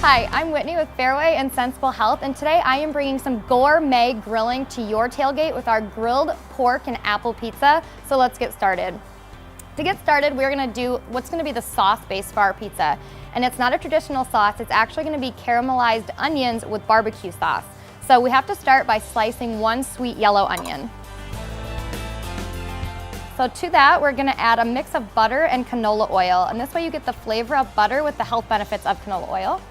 Hi, I'm Whitney with Fareway and Sensible Health, and today I am bringing some gourmet grilling to your tailgate with our grilled pork and apple pizza. So let's get started. To get started, we're going to do what's going to be the sauce base for our pizza. And it's not a traditional sauce, it's actually going to be caramelized onions with barbecue sauce. So we have to start by slicing one sweet yellow onion. So to that, we're going to add a mix of butter and canola oil, and this way you get the flavor of butter with the health benefits of canola oil.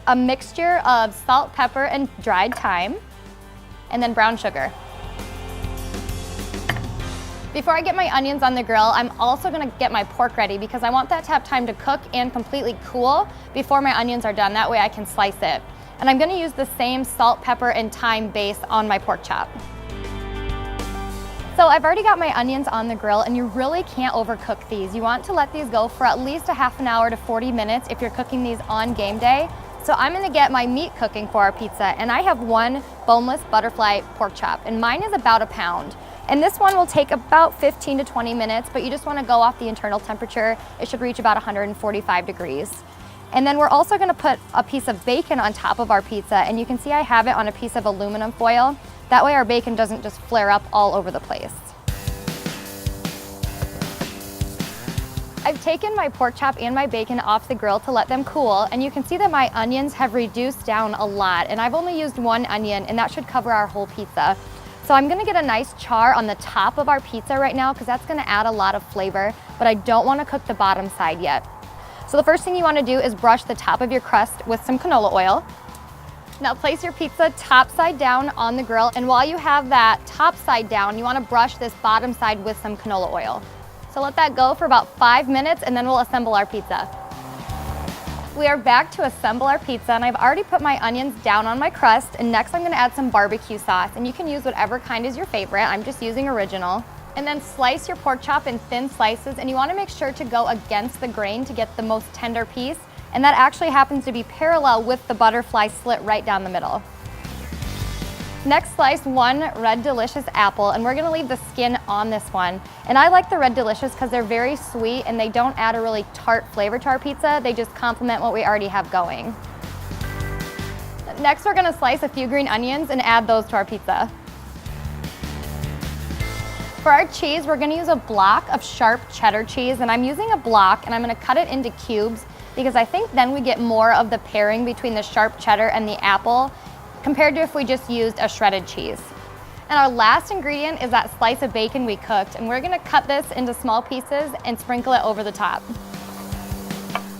A mixture of salt, pepper, and dried thyme, and then brown sugar. Before I get my onions on the grill, I'm also going to get my pork ready because I want that to have time to cook and completely cool before my onions are done. That way I can slice it. And I'm going to use the same salt, pepper, and thyme base on my pork chop. So I've already got my onions on the grill, and you really can't overcook these. You want to let these go for at least a half an hour to 40 minutes if you're cooking these on game day. So I'm going to get my meat cooking for our pizza, and I have one boneless butterfly pork chop, and mine is about a pound. And this one will take about 15 to 20 minutes, but you just want to go off the internal temperature. It should reach about 145 degrees. And then we're also going to put a piece of bacon on top of our pizza, and you can see I have it on a piece of aluminum foil. That way our bacon doesn't just flare up all over the place. I've taken my pork chop and my bacon off the grill to let them cool, and you can see that my onions have reduced down a lot, and I've only used one onion, and that should cover our whole pizza. So I'm gonna get a nice char on the top of our pizza right now because that's gonna add a lot of flavor, but I don't wanna cook the bottom side yet. So the first thing you wanna do is brush the top of your crust with some canola oil. Now place your pizza top side down on the grill, and while you have that top side down, you wanna brush this bottom side with some canola oil. So let that go for about 5 minutes, and then we'll assemble our pizza. We are back to assemble our pizza, and I've already put my onions down on my crust, and next I'm gonna add some barbecue sauce, and you can use whatever kind is your favorite. I'm just using original. And then slice your pork chop in thin slices, and you wanna make sure to go against the grain to get the most tender piece, and that actually happens to be parallel with the butterfly slit right down the middle. Next, slice one Red Delicious apple, and we're gonna leave the skin on this one. And I like the Red Delicious because they're very sweet and they don't add a really tart flavor to our pizza. They just complement what we already have going. Next, we're gonna slice a few green onions and add those to our pizza. For our cheese, we're gonna use a block of sharp cheddar cheese, and I'm using a block, and I'm gonna cut it into cubes because I think then we get more of the pairing between the sharp cheddar and the apple compared to if we just used a shredded cheese. And our last ingredient is that slice of bacon we cooked, and we're gonna cut this into small pieces and sprinkle it over the top.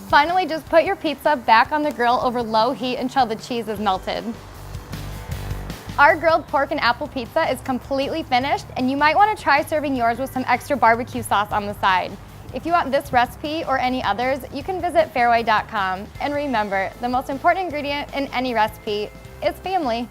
Finally, just put your pizza back on the grill over low heat until the cheese is melted. Our grilled pork and apple pizza is completely finished, and you might wanna try serving yours with some extra barbecue sauce on the side. If you want this recipe or any others, you can visit fareway.com. And remember, the most important ingredient in any recipe is family.